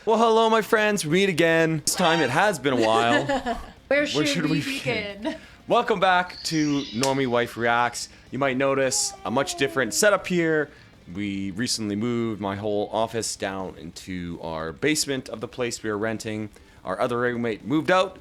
Well, hello, my friends. We meet again. This time it has been a while. Where should we begin? Welcome back to Normie Wife Reacts. You might notice a much different setup here. We recently moved my whole office down into our basement of the place we were renting. Our other roommate moved out,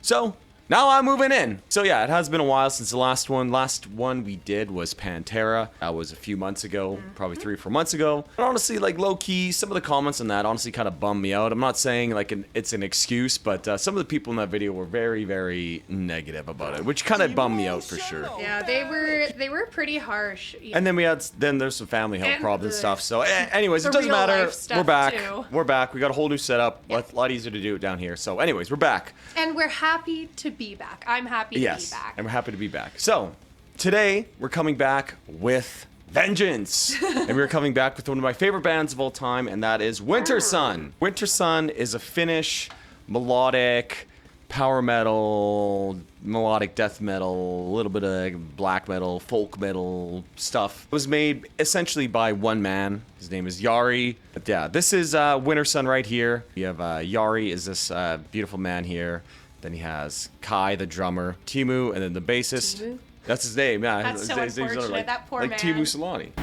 so now I'm moving in. So yeah, it has been a while since the last one. Last one we did was Pantera. That was a few months ago, probably 3 or 4 months ago. And honestly, like low key, some of the comments on that honestly kind of bummed me out. I'm not saying like it's an excuse, but some of the people in that video were very, very negative about it, which kind of bummed me out for sure. Yeah, they were pretty harsh. And then there's some family health problems and stuff. So anyways, it doesn't real matter. life stuff We're back. too. We're back. We got a whole new setup. A lot easier to do it down here. So anyways, we're back. And we're happy to be back. I'm happy to be back. And we're happy to be back. So, today, we're coming back with vengeance. And we're coming back with one of my favorite bands of all time, and that is Wintersun. Wintersun is a Finnish melodic power metal, melodic death metal, a little bit of black metal, folk metal stuff. It was made essentially by one man. His name is Jari. But yeah, this is Wintersun right here. You have Jari is this beautiful man here. Then he has Kai, the drummer, Timu, and then the bassist. Timu? That's his name, yeah. That's so unfortunate. That poor man. Like Timu Solani.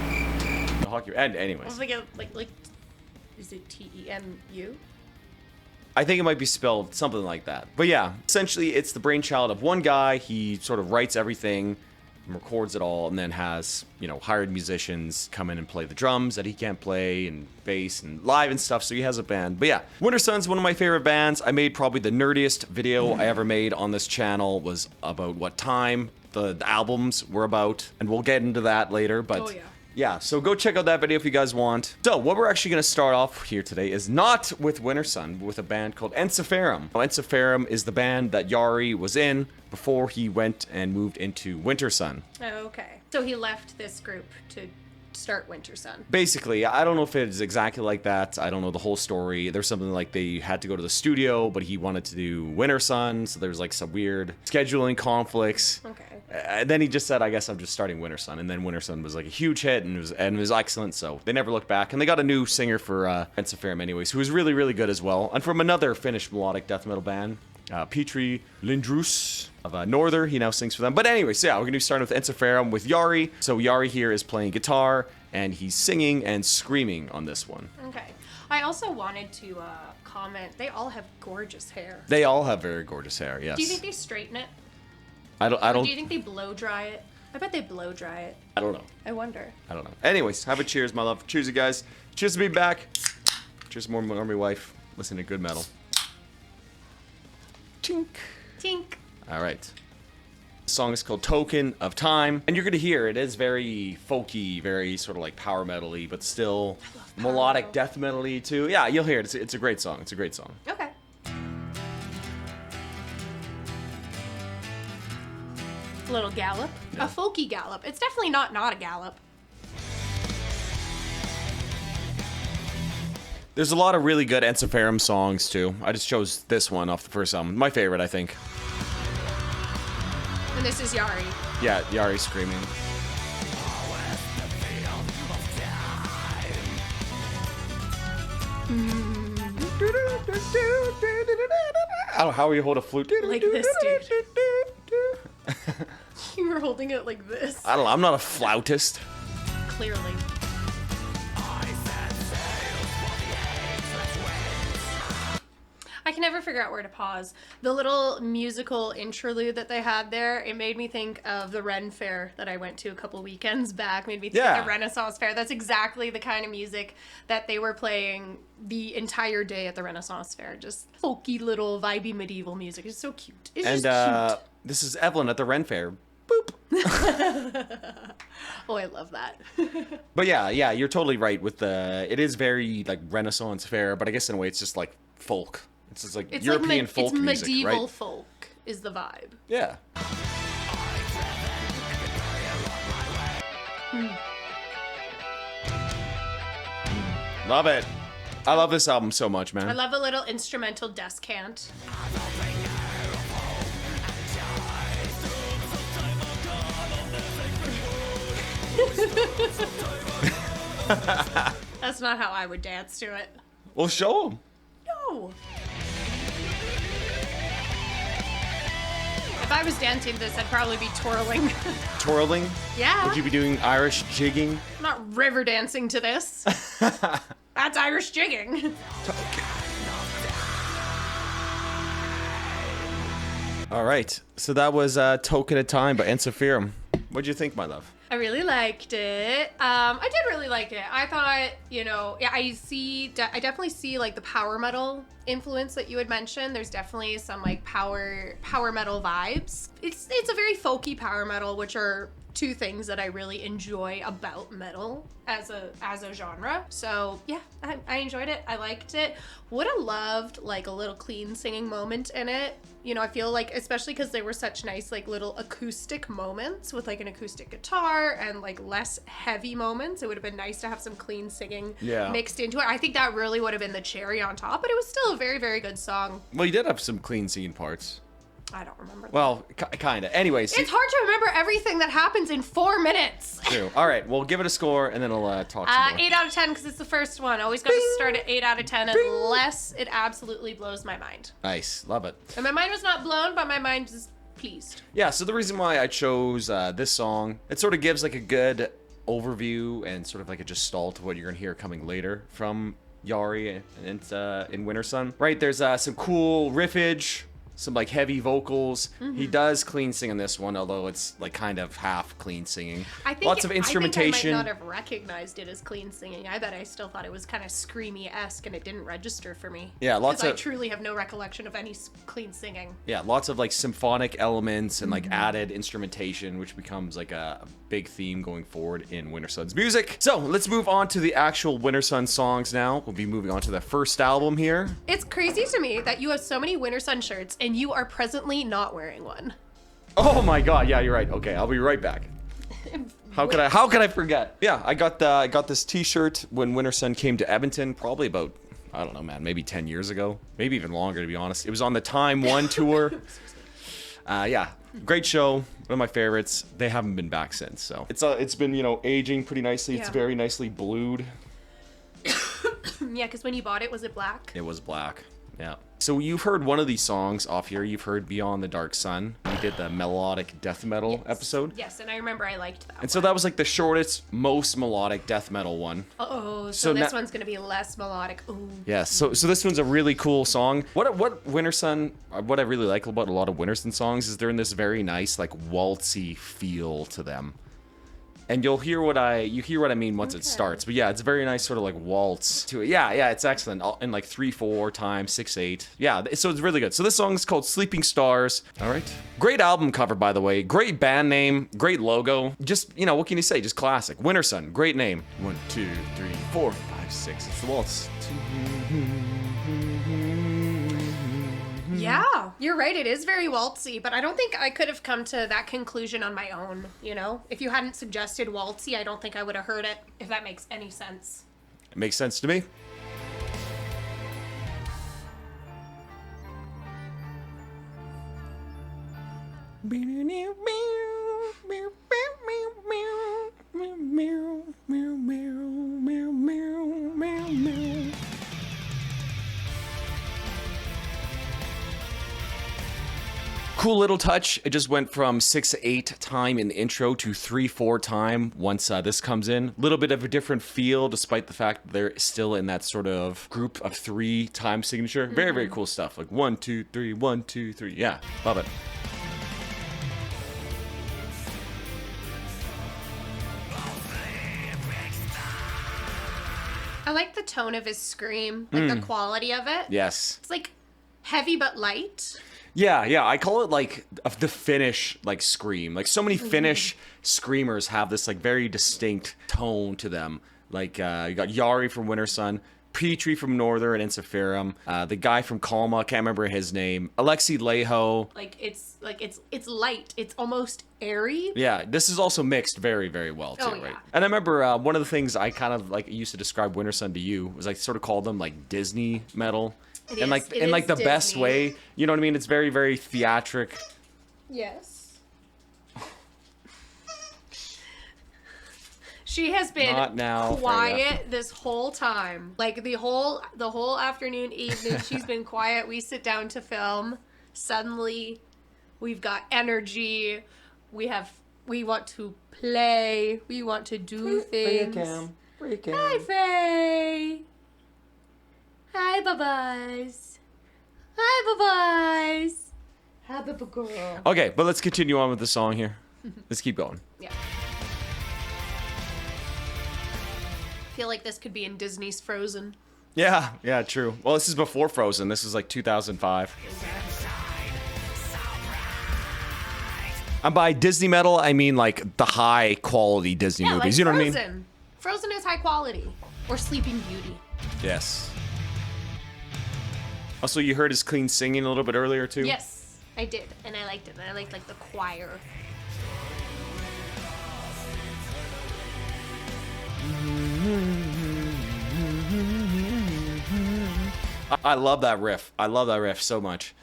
The hockey. And anyways. I was like, is it T-E-M-U? I think it might be spelled something like that. But yeah, essentially it's the brainchild of one guy. He sort of writes everything, and records it all, and then has, you know, hired musicians come in and play the drums that he can't play, and bass and live and stuff, so he has a band. But yeah, Wintersun's one of my favorite bands. I made probably the nerdiest video I ever made on this channel was about what time the albums were about, and we'll get into that later, but oh, yeah. Yeah, so go check out that video if you guys want. So, what we're actually going to start off here today is not with Wintersun, but with a band called Ensiferum. Now, Ensiferum is the band that Jari was in before he went and moved into Wintersun. Oh, okay. So he left this group to start Wintersun. Basically, I don't know if it's exactly like that. I don't know the whole story. There's something like they had to go to the studio, but he wanted to do Wintersun, so there's like some weird scheduling conflicts. Okay. And then he just said, I guess I'm just starting Wintersun. And then Wintersun was like a huge hit and it was excellent. So they never looked back. And they got a new singer for Ensiferum anyways, who was really, really good as well. And from another Finnish melodic death metal band, Petri Lindroos of Northern. He now sings for them. But anyways, yeah, we're going to be starting with Ensiferum with Jari. So Jari here is playing guitar and he's singing and screaming on this one. Okay. I also wanted to comment, they all have gorgeous hair. They all have very gorgeous hair, yes. Do you think they straighten it? I don't. Do you think they blow dry it? I bet they blow dry it. I don't know. I wonder. I don't know. Anyways, have a cheers, my love. Cheers, you guys. Cheers to be back. Cheers to more Normie Wife. Listen to good metal. Tink. Tink. All right. The song is called Token of Time. And you're going to hear it is very folky, very sort of like power metal-y, but still melodic death metal-y too. Yeah, you'll hear it. It's a great song. It's a great song. Okay. A little gallop. Yeah. A folky gallop. It's definitely not a gallop. There's a lot of really good Ensiferum songs too. I just chose this one off the first album. My favorite, I think. And this is Jari. Yeah, Jari screaming. I don't know how you hold a flute. Like this, dude. You were holding it like this. I don't know. I'm not a flautist. Clearly. I can never figure out where to pause. The little musical interlude that they had there, it made me think of the Ren Fair that I went to a couple weekends back. Made me think of the Renaissance Fair. That's exactly the kind of music that they were playing the entire day at the Renaissance Fair. Just folky little vibey medieval music. It's so cute. It's just cute. This is Evelyn at the Ren Fair. Boop. Oh, I love that. But yeah, you're totally right with it is very like Renaissance Fair, but I guess in a way it's just like folk. It's just like European folk music, right? It's medieval folk is the vibe. Yeah. Love it. I love this album so much, man. I love a little instrumental descant. That's not how I would dance to it. Well, show them. No, go. If I was dancing to this, I'd probably be twirling. Twirling? Yeah. Would you be doing Irish jigging? I'm not river dancing to this. That's Irish jigging. All right. So that was Token of Time by Ensiferum. What'd you think, my love? I really liked it. I did really like it. I thought, yeah, I definitely see like the power metal influence that you had mentioned. There's definitely some like power metal vibes. It's a very folky power metal, which are two things that I really enjoy about metal as a genre. So yeah, I enjoyed it. I liked it. Would have loved like a little clean singing moment in it. I feel like, especially because there were such nice like little acoustic moments with like an acoustic guitar and like less heavy moments, it would have been nice to have some clean singing mixed into it. I think that really would have been the cherry on top, but it was still a very, very good song. Well, you did have some clean singing parts. I don't remember that. Well, kind of. Anyways. It's hard to remember everything that happens in 4 minutes. True. All right. Well, give it a score, and then I'll talk some more. 8 out of 10, because it's the first one. Always got to start at 8 out of 10 unless it absolutely blows my mind. Nice. Love it. And my mind was not blown, but my mind is pleased. Yeah, so the reason why I chose this song, it sort of gives like a good overview and sort of like a gestalt to what you're going to hear coming later from Yari and in Wintersun. Right, there's some cool riffage, some like heavy vocals. He does clean sing in this one, although it's like kind of half clean singing. Lots of instrumentation. I think I might not have recognized it as clean singing. I bet I still thought it was kind of screamy-esque, and it didn't register for me. Yeah, lots of. I truly have no recollection of any clean singing. Yeah, lots of like symphonic elements and like added instrumentation, which becomes like a big theme going forward in Wintersun's music. So let's move on to the actual Wintersun songs now. We'll be moving on to the first album here. It's crazy to me that you have so many Wintersun shirts and you are presently not wearing one. Oh my god, yeah, you're right. Okay, I'll be right back. How could I forget? Yeah, I got this t-shirt when Wintersun came to Edmonton, probably about, I don't know, man, maybe 10 years ago. Maybe even longer, to be honest. It was on the Time 1 tour. Yeah, great show. One of my favorites. They haven't been back since, so. It's been, aging pretty nicely. It's very nicely blued. Yeah, because when you bought it, was it black? It was black, yeah. So you've heard one of these songs off here. You've heard Beyond the Dark Sun. We did the melodic death metal episode. Yes, and I remember I liked that And so that was like the shortest, most melodic death metal one. Oh, so this one's going to be less melodic. Ooh. Yeah, so this one's a really cool song. What Wintersun, what I really like about a lot of Wintersun songs is they're in this very nice, like, waltzy feel to them. And you hear what I mean once it starts. But yeah, it's a very nice sort of like waltz to it. Yeah, it's excellent. In like 3/4 time, 6/8. Yeah, so it's really good. So this song is called Sleeping Stars. All right. Great album cover, by the way. Great band name. Great logo. Just, what can you say? Just classic. Wintersun. Great name. 1, 2, 3, 4, 5, 6. It's the waltz. Yeah, you're right. It is very waltzy, but I don't think I could have come to that conclusion on my own, If you hadn't suggested waltzy, I don't think I would have heard it, if that makes any sense. It makes sense to me. Cool little touch. It just went from 6/8 time in the intro to 3/4 time once this comes in. A little bit of a different feel, despite the fact that they're still in that sort of group of 3 time signature. Very, very cool stuff. Like 1, 2, 3, 1, 2, 3. Yeah, love it. I like the tone of his scream, like the quality of it. Yes. It's like heavy but light. Yeah, I call it like the Finnish like scream. Like so many Finnish screamers have this like very distinct tone to them. Like you got Yari from Wintersun, Petrie from Northern and Ensiferum, the guy from Kalma, can't remember his name, Alexei Leho. It's light. It's almost airy. Yeah, this is also mixed very, very well too, right? And I remember one of the things I kind of like used to describe Wintersun to you was I sort of called them like Disney metal. In the best way, you know what I mean? It's very, very theatric. Yes. She has been Not now, quiet this whole time. Like the whole afternoon, evening, she's been quiet. We sit down to film. Suddenly, we've got energy. We want to play. We want to do things. Hi, Faye. Hi, Bubba's. Hi, Bubba's. Hi, Bubba girl. Okay, but let's continue on with the song here. Let's keep going. Yeah. I feel like this could be in Disney's Frozen. Yeah, true. Well, this is before Frozen. This is like 2005. And by Disney metal, I mean like the high quality Disney movies. Like You know Frozen. what I mean? Frozen is high quality. Or Sleeping Beauty. Yes. Also, you heard his clean singing a little bit earlier too. Yes, I did, and I liked it. And I liked like the choir. I love that riff. I love that riff so much.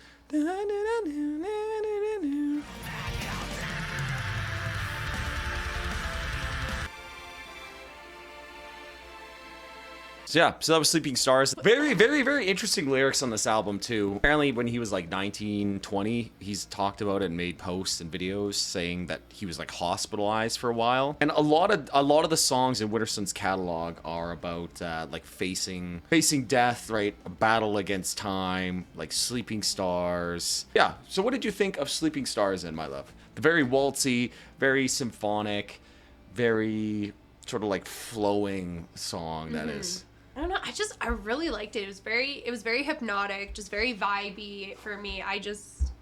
So yeah, so that was Sleeping Stars. Very, very, very interesting lyrics on this album too. Apparently when he was like 19, 20, he's talked about it and made posts and videos saying that he was like hospitalized for a while. And a lot of the songs in Wintersun's catalog are about like facing death, right? A battle against time, like Sleeping Stars. Yeah, so what did you think of Sleeping Stars then, my love? The very waltzy, very symphonic, very sort of like flowing song that is. I don't know. I really liked it. It was very hypnotic, just very vibey for me.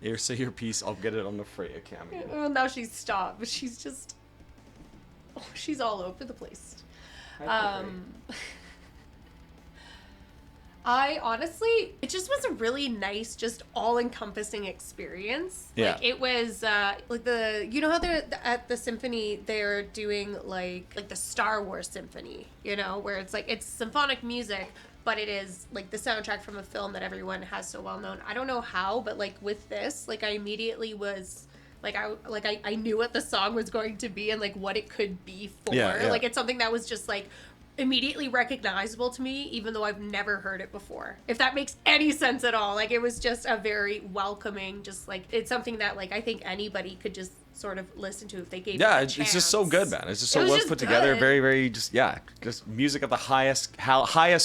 Here, say your piece. I'll get it on the Freya cameo. Well, now she's stopped, but she's just, she's all over the place. I honestly, it just was a really nice, just all-encompassing experience. Yeah. Like, it was, like you know how they're, at the symphony, they're doing, like the Star Wars symphony, you know, where it's, like, it's symphonic music, but it is, like, the soundtrack from a film that everyone has so well known. I don't know how, but, like, with this, like, I immediately was... I knew what the song was going to be and, like, what it could be for. Yeah. Like, it's something that was just, like, immediately recognizable to me, even though I've never heard it before. If that makes any sense at all. Like, it was just a very welcoming, just, like, it's something that, like, I think anybody could just sort of listen to if they gave it a chance. It's just so good, man. It's just so well put together. Very, very just music of the highest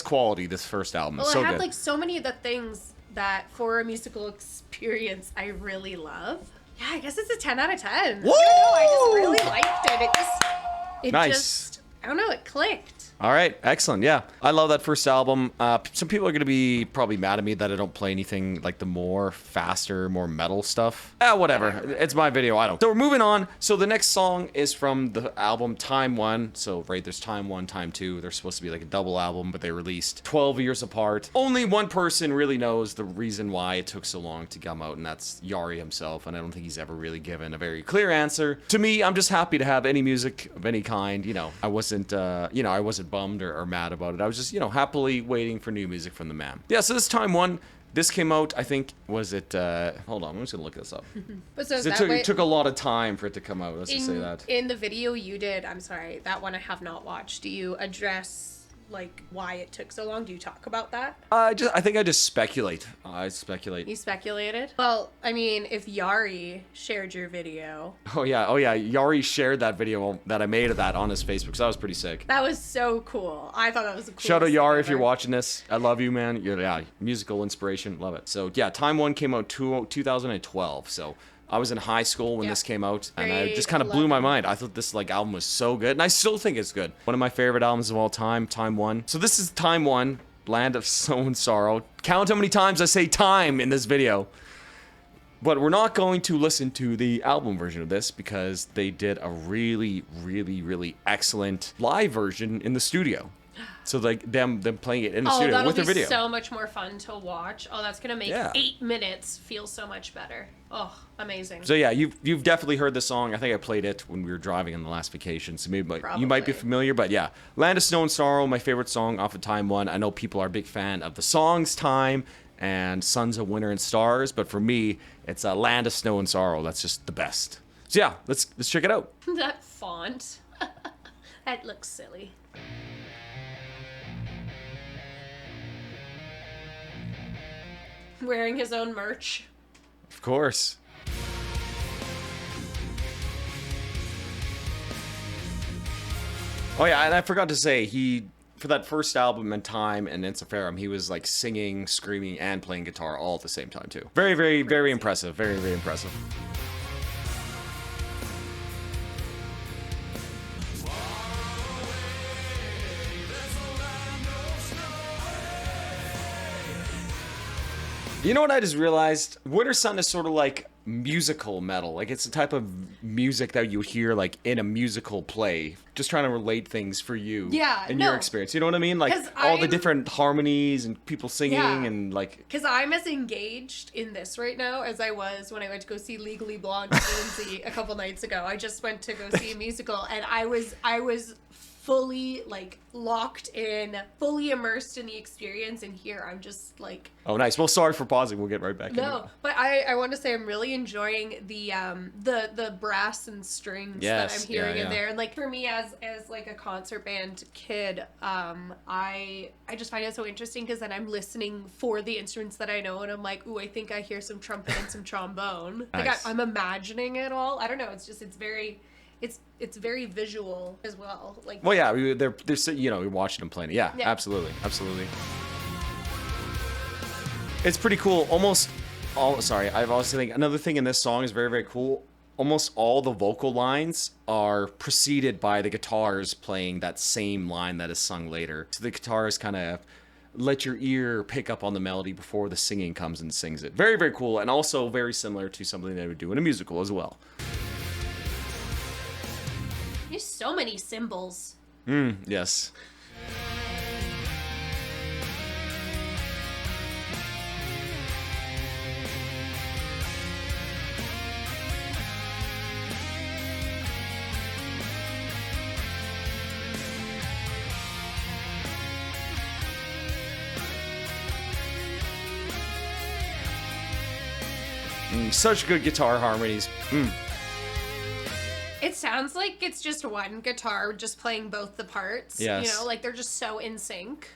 quality. This first album. Well, so it had good. like so many of the things that for a musical experience I really love. Yeah, I guess it's a 10 out of 10. Woo! I just really liked it. It Nice. just, I don't know, it clicked. All right, excellent. Yeah, I love that first album. Some people are going to be probably mad at me that I don't play anything like the more faster, more metal stuff. Whatever. It's my video. I don't. So we're moving on. So the next song is from the album Time 1. So, right, there's Time 1, Time 2. They're supposed to be like a double album, but they released 12 years apart. Only one person really knows the reason why it took so long to come out, and that's Yari himself, and I don't think he's ever really given a very clear answer. To me, I'm just happy to have any music of any kind. You know, I wasn't bummed or mad about it. I was just, happily waiting for new music from the man. Yeah, so this Time 1, this came out, I think, was it, hold on, I'm just gonna look this up. But so It took a lot of time for it to come out, let's just say that. In the video you did, I'm sorry, that one I have not watched, do you address, like, why it took so long? Do you talk about that? I think I just speculate. I speculate. You speculated? Well, I mean, if Yari shared your video. Oh yeah, Yari shared that video that I made of that on his Facebook, so that was pretty sick. That was so cool. I thought that was a cool. Shout out Yari if you're watching this. I love you, man. You're musical inspiration. Love it. So yeah, Time 1 came out 2012, so I was in high school when this came out, and it just kind of blew my mind. I thought this album was so good, and I still think it's good. One of my favorite albums of all time, Time 1. So this is Time 1, Land of Snow and Sorrow. Count how many times I say time in this video. But we're not going to listen to the album version of this because they did a really, really, really excellent live version in the studio. So like them playing it in the studio with their video. Oh, that'll be so much more fun to watch. Oh, that's gonna make 8 minutes feel so much better. Oh, amazing. So yeah, you've definitely heard the song. I think I played it when we were driving on the last vacation. So maybe you might be familiar. But yeah, Land of Snow and Sorrow, my favorite song off of Time 1. I know people are a big fan of the songs Time and Sons of Winter and Stars, but for me, it's Land of Snow and Sorrow. That's just the best. So yeah, let's check it out. That font. That looks silly. Wearing his own merch. Of course. Oh yeah, and I forgot to say, for that first album and Time and Encephalum, he was like singing, screaming, and playing guitar all at the same time too. Very, very, very impressive. Very, very impressive. You know what I just realized? Wintersun is sort of like musical metal. Like, it's the type of music that you hear like in a musical play. Just trying to relate things for you. Yeah, in no. your experience. You know what I mean? Like all the different harmonies and people singing and like. Because I'm as engaged in this right now as I was when I went to go see Legally Blonde Lindsay a couple nights ago. I just went to go see a musical, and I was fully like locked in, fully immersed in the experience, and here I'm just like, oh nice. Well, sorry for pausing, we'll get right back into it. But I want to say I'm really enjoying the brass and strings that I'm hearing in there. And like for me as like a concert band kid, I just find it so interesting because then I'm listening for the instruments that I know, and I'm like, ooh, I think I hear some trumpet and some trombone. Nice. Like I'm imagining it all. I don't know, it's very visual as well. Like, well, yeah, they're you know, you're watching them playing it. Yeah, absolutely. It's pretty cool. Almost all. Sorry, I've also think another thing in this song is very, very cool. Almost all the vocal lines are preceded by the guitars playing that same line that is sung later. So the guitars kind of let your ear pick up on the melody before the singing comes and sings it. Very, very cool, and also very similar to something they would do in a musical as well. There's so many symbols. Yes. Such good guitar harmonies. It sounds like it's just one guitar just playing both the parts. Yes. You know, like they're just so in sync.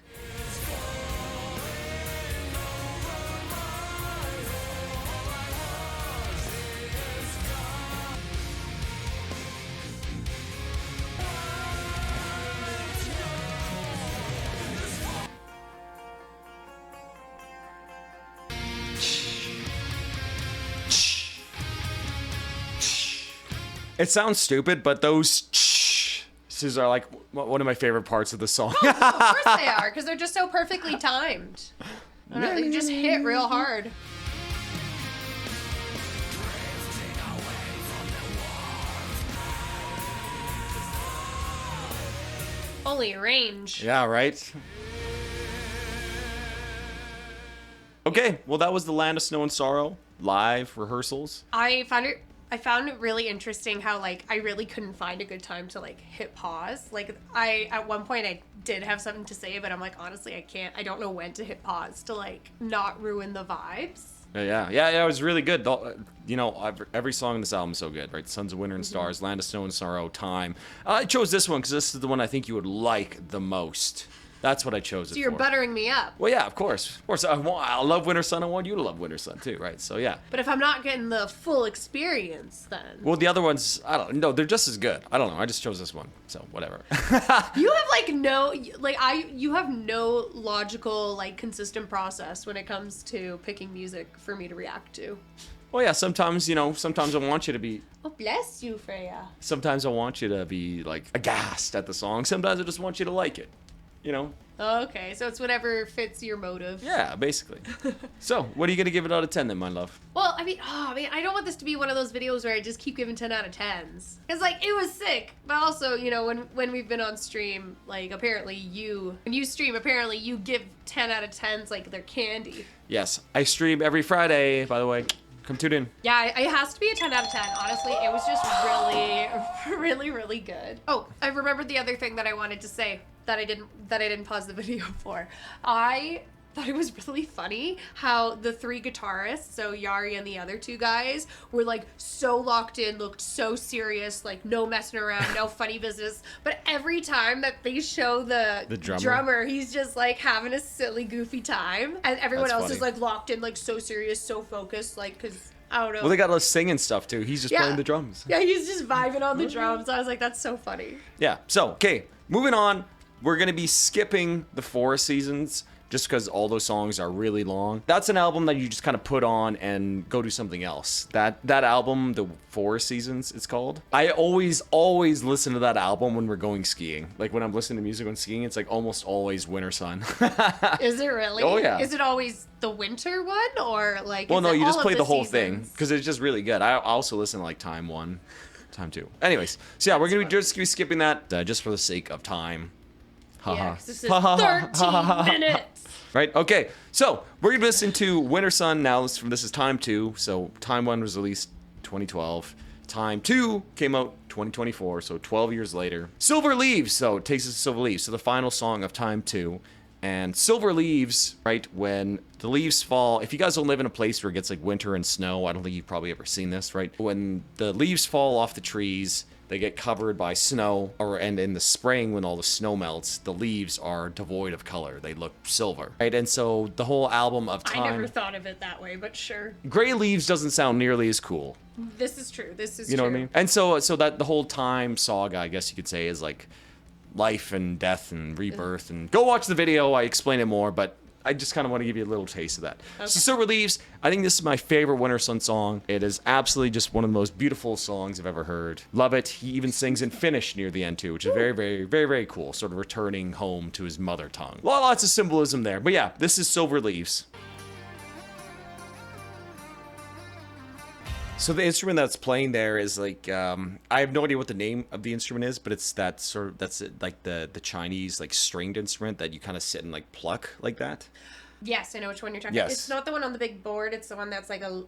It sounds stupid, but those are like one of my favorite parts of the song. Oh, of course they are, because they're just so perfectly timed. I don't know, they just hit real hard. Holy range. Yeah, right? Okay, well that was the Land of Snow and Sorrow live rehearsals. I found it really interesting how like I really couldn't find a good time to like hit pause. Like at one point I did have something to say, but I'm like, honestly, I don't know when to hit pause to like not ruin the vibes. Yeah, it was really good. You know, every song in this album is so good, right? Sons of Winter and Stars, Land of Snow and Sorrow, Time. I chose this one because this is the one I think you would like the most. That's what I chose it for. So you're buttering me up. Well, yeah, of course. Of course, I love Wintersun. I want you to love Wintersun too, right? So, yeah. But if I'm not getting the full experience, then... Well, the other ones, I don't know. They're just as good. I don't know. I just chose this one. So, whatever. You have, like, you have no logical, like, consistent process when it comes to picking music for me to react to. Well, yeah, sometimes I want you to be... Oh, bless you, Freya. Sometimes I want you to be, like, aghast at the song. Sometimes I just want you to like it. You know? Okay, so it's whatever fits your motive. Yeah, basically. So, what are you going to give it out of 10 then, my love? Well, I mean, I don't want this to be one of those videos where I just keep giving 10 out of 10s. Because, like, it was sick. But also, you know, when we've been on stream, like, apparently when you stream, apparently you give 10 out of 10s like they're candy. Yes, I stream every Friday, by the way. Come tune in. Yeah, it has to be a 10 out of 10. Honestly, it was just really, really, really good. Oh, I remembered the other thing that I wanted to say that I didn't pause the video for. I thought it was really funny how the three guitarists, so Yari and the other two guys, were like so locked in, looked so serious, like no messing around, no funny business. But every time that they show the drummer, he's just like having a silly, goofy time. And everyone else is like locked in, like so serious, so focused, like, because I don't know. Well, they got us singing stuff too. He's just playing the drums. Yeah, he's just vibing on the drums. I was like, that's so funny. Yeah, so, okay, moving on. We're going to be skipping the Forest Seasons just because all those songs are really long. That's an album that you just kind of put on and go do something else. That album, the Forest Seasons, it's called. I always listen to that album when we're going skiing. Like when I'm listening to music when skiing, it's like almost always Wintersun. Is it really? Oh yeah. Is it always the winter one or like? Well, no, you just play the whole thing because it's just really good. I also listen to like Time 1, Time 2. Anyways, so yeah, we're gonna be skipping that just for the sake of time. Yeah, 'cause this is 13 minutes. Right? Okay, so we're going to listen to Wintersun now. This is Time 2. So Time 1 was released 2012. Time 2 came out 2024, so 12 years later. Silver Leaves, so it takes us to Silver Leaves. So the final song of Time 2. And Silver Leaves, right, when the leaves fall, if you guys don't live in a place where it gets like winter and snow, I don't think you've probably ever seen this, right? When the leaves fall off the trees, they get covered by snow, and in the spring when all the snow melts, the leaves are devoid of color. They look silver, right? And so the whole album of Time... I never thought of it that way, but sure. Gray Leaves doesn't sound nearly as cool. This is true. This is true. You know what I mean? And so that the whole Time saga, I guess you could say, is like life and death and rebirth. And go watch the video. I explain it more, but I just kind of want to give you a little taste of that. Okay. So Silver Leaves, I think this is my favorite Wintersun song. It is absolutely just one of the most beautiful songs I've ever heard. Love it. He even sings in Finnish near the end too, which is very, very, very, very cool. Sort of returning home to his mother tongue. Lots of symbolism there. But yeah, this is Silver Leaves. So the instrument that's playing there is like I have no idea what the name of the instrument is, but it's that sort of like the Chinese like stringed instrument that you kind of sit and like pluck like that. Yes, I know which one you're talking about. It's not the one on the big board. It's the one that's like a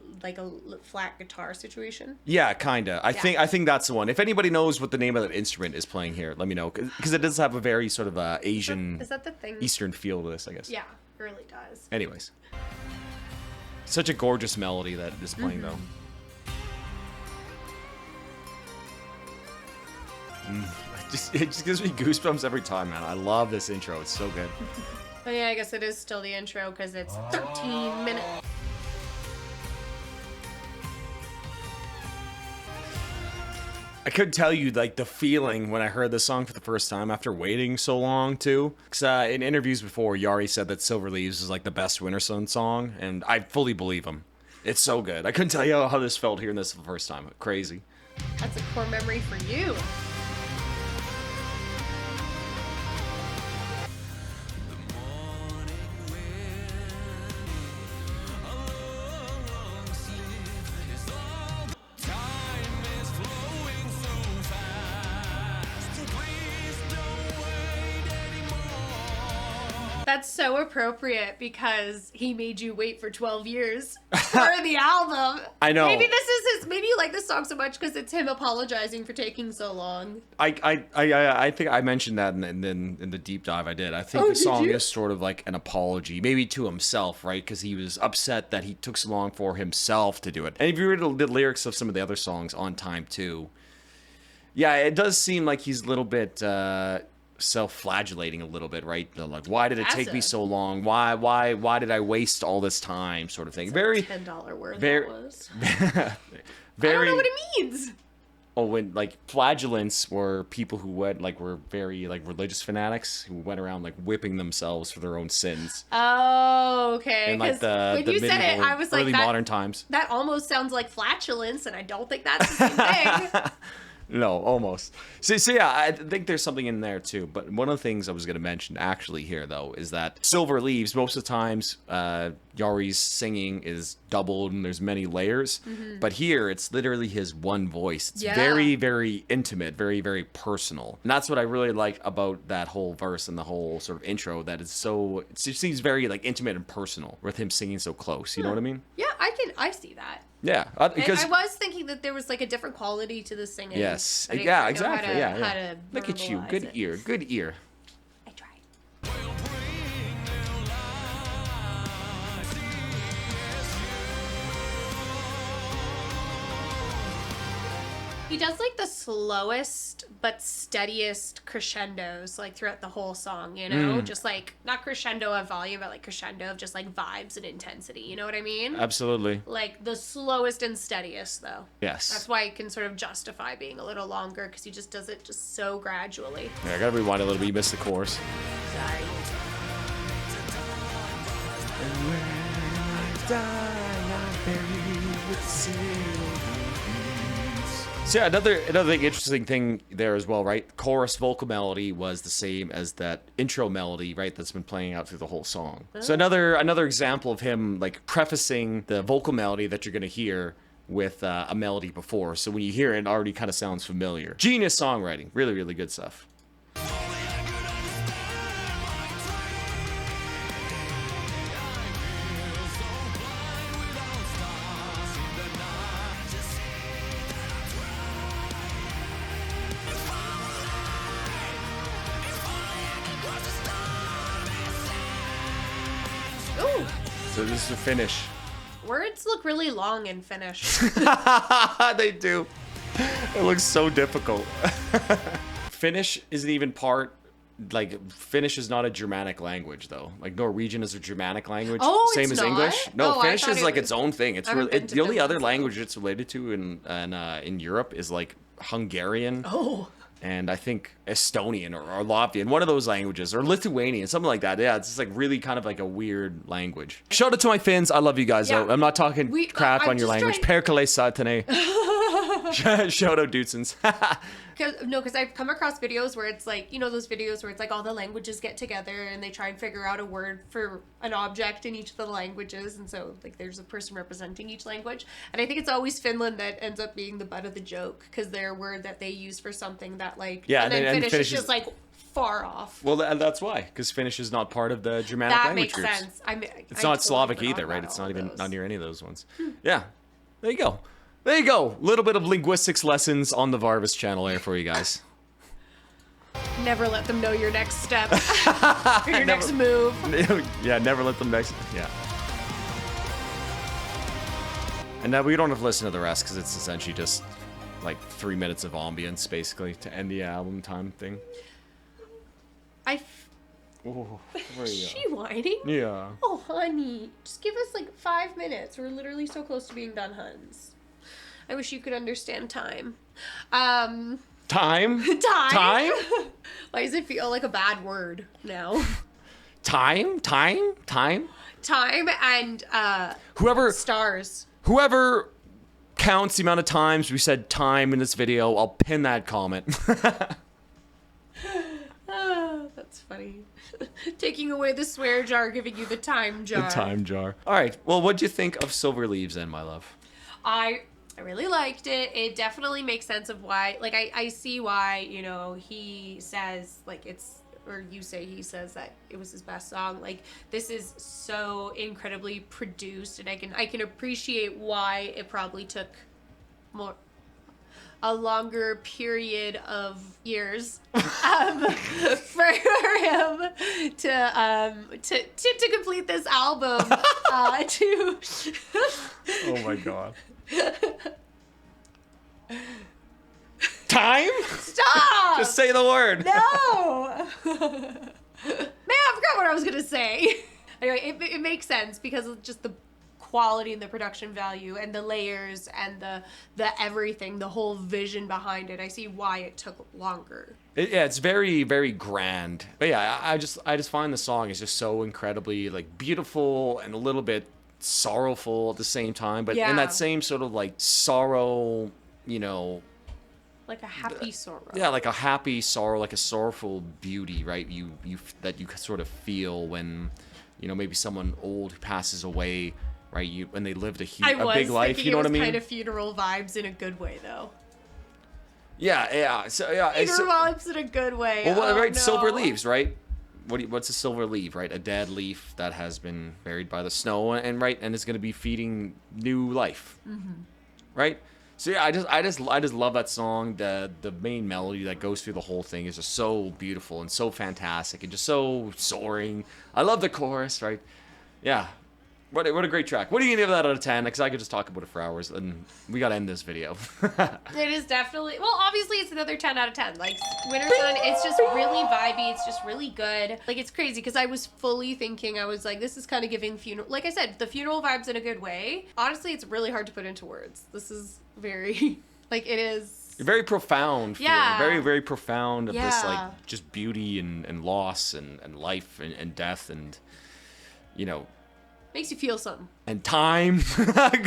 flat guitar situation. Yeah, kinda. I think that's the one. If anybody knows what the name of that instrument is playing here, let me know, because it does have a very sort of Asian, is that the thing? Eastern feel to this, I guess. Yeah, it really does. Anyways, such a gorgeous melody that is playing though. It just gives me goosebumps every time, man. I love this intro. It's so good. But yeah, I guess it is still the intro because it's 13 minutes. I couldn't tell you like the feeling when I heard this song for the first time after waiting so long too. Because in interviews before, Yari said that Silver Leaves is like the best Wintersun song, and I fully believe him. It's so good. I couldn't tell you how this felt hearing this for the first time. Crazy. That's a core memory for you. That's so appropriate because he made you wait for 12 years for the album. I know. Maybe this is his. Maybe you like this song so much because it's him apologizing for taking so long. I think I mentioned that in the deep dive I did. I think the song is sort of like an apology, maybe to himself, right? Because he was upset that he took so long for himself to do it. And if you read the lyrics of some of the other songs on Time 2, yeah, it does seem like he's a little bit self-flagellating a little bit, right? Like, why did it take me so long? Why did I waste all this time? Sort of thing. It's very $10 word very, that was. Very. I don't know what it means. Oh, when like flagellants were people who were very like religious fanatics who went around like whipping themselves for their own sins. Oh, okay. In like when you said it, I was like, early modern times. That almost sounds like flatulence, and I don't think that's the same thing. No, almost. So yeah, I think there's something in there too. But one of the things I was going to mention actually here, though, is that Silver Leaves, most of the times, Yari's singing is doubled and there's many layers. Mm-hmm. But here, it's literally his one voice. It's very, very intimate, very, very personal. And that's what I really like about that whole verse and the whole sort of intro, that it seems very like intimate and personal with him singing so close. You know what I mean? Yeah, I see that. Yeah, because I was thinking that there was like a different quality to the singing. Yes, yeah, exactly. How to look at you, good ear. I tried. He does like the slowest but steadiest crescendos like throughout the whole song, you know? Just like not crescendo of volume, but like crescendo of just like vibes and intensity. You know what I mean? Absolutely. Like the slowest and steadiest though. Yes. That's why it can sort of justify being a little longer because he just does it just so gradually. Yeah, I gotta rewind a little bit. You missed the chorus. Sorry. So yeah, another interesting thing there as well, right? Chorus vocal melody was the same as that intro melody, right? That's been playing out through the whole song. So another example of him like prefacing the vocal melody that you're gonna hear with a melody before. So when you hear it, it already kind of sounds familiar. Genius songwriting, really, really good stuff. Ooh. So this is the finish. Words look really long in Finnish. They do. It looks so difficult. Finnish isn't even part. Like Finnish is not a Germanic language though. Like Norwegian is a Germanic language, Oh, same it's as not? English. No, Oh, I Finnish thought is it like was- its own thing. It's I haven't been to the only other Finland, so- language it's related to in Europe is like Hungarian. Oh. And I think Estonian or Latvian, one of those languages, or Lithuanian, something like that. Yeah, it's just like really kind of like a weird language. Shout out to my Finns. I love you guys. Yeah. Though. I'm not talking crap I'm on your just language. Perkele satane. Shout out Dudesons. Because I've come across videos where it's like, you know, those videos where it's like all the languages get together and they try and figure out a word for an object in each of the languages. And so, like, there's a person representing each language. And I think it's always Finland that ends up being the butt of the joke because they're a word that they use for something that, like, Yeah, and then and Finnish Finnish is is- just, like, far off. Well, that's why, because Finnish is not part of the Germanic That language makes groups. sense. It's not Slavic either, right? It's not even not near any of those ones. Yeah, there you go. There you go. Little bit of linguistics lessons on the Varvis channel there for you guys. Never let them know your next step or your next move. Yeah, never let them next. Yeah. And now we don't have to listen to the rest because it's essentially just like 3 minutes of ambience basically to end the album time thing. Oh, there you She whining? go. Yeah. Oh, honey. Just give us like 5 minutes. We're literally so close to being done, huns. I wish you could understand time. Time? Time? Time? Why does it feel like a bad word now? Time? Time? Time? Time and stars. Whoever counts the amount of times we said time in this video, I'll pin that comment. That's funny. Taking away the swear jar, giving you the time jar. The time jar. All right. Well, what'd you think of Silver Leaves then, my love? I really liked it. It definitely makes sense of why, like, I see why, you know, he says, like, it's, or you say he says that it was his best song. Like, this is so incredibly produced, and I can appreciate why it probably took a longer period of years for him to complete this album. Oh my god. Time? Stop! Just say the word. No! Man, I forgot what I was gonna say. Anyway, it makes sense because of just the quality and the production value and the layers and the everything, the whole vision behind it. I see why it took longer. Yeah, it's very, very grand. But yeah, I just find the song is just so incredibly like beautiful and a little bit sorrowful at the same time. But in that same sort of like sorrow, you know, like a happy sorrow. Yeah, like a happy sorrow, like a sorrowful beauty, right? You that you sort of feel when, you know, maybe someone old who passes away, right? When they lived a big life, you know what I mean? Kind of funeral vibes in a good way, though. Yeah. So yeah, funeral vibes in a good way. Well, right, no. silver leaves, right? What's a silver leaf, right? A dead leaf that has been buried by the snow, and is going to be feeding new life, right? So yeah, I just love that song. The main melody that goes through the whole thing is just so beautiful and so fantastic and just so soaring. I love the chorus, right? Yeah, What a great track. What do you give that out of 10? Because I could just talk about it for hours, and we got to end this video. It is definitely, well, obviously it's another 10 out of 10. Like, Wintersun, it's just really vibey. It's just really good. Like, it's crazy because I was fully thinking, I was like, this is kind of giving funeral, like I said, the funeral vibes in a good way. Honestly, it's really hard to put into words. This is very, like, it is. Very profound feeling. Yeah. Very, very profound of this, Yeah. like, just beauty and loss and life and death and, you know, Makes you feel something. and time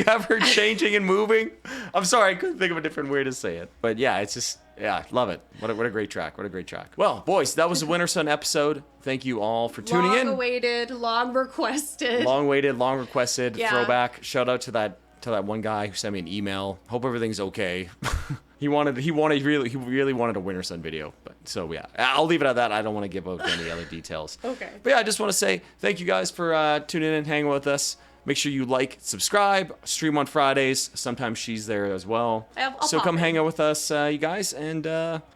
ever changing and moving. I'm sorry, I couldn't think of a different way to say it. But yeah, it's just, yeah, love it. What a great track. What a great track. Well, boys, that was the Wintersun episode. Thank you all for tuning in. Long awaited, long requested. Long waited, long requested Yeah. throwback. Shout out to that one guy who sent me an email. Hope everything's okay. He really wanted a Wintersun video. But so yeah, I'll leave it at that. I don't want to give out any other details. Okay. But yeah, I just want to say thank you guys for tuning in and hanging with us. Make sure you like, subscribe, stream on Fridays. Sometimes she's there as well. I'll So pop come in. hang out with us, you guys. And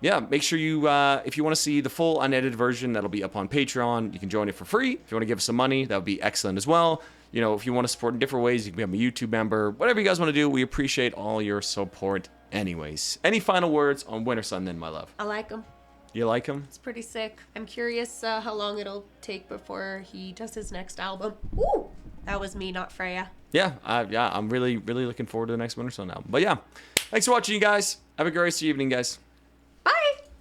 yeah, make sure you, if you want to see the full unedited version, that'll be up on Patreon. You can join it for free. If you want to give us some money, that would be excellent as well. You know, if you want to support in different ways, you can become a YouTube member. Whatever you guys want to do, we appreciate all your support anyways. Any final words on Wintersun then, my love? I like him. You like him? It's pretty sick. I'm curious how long it'll take before he does his next album. Ooh! That was me, not Freya. Yeah, I'm really, really looking forward to the next Wintersun album. But yeah, thanks for watching, you guys. Have a great rest of your evening, guys.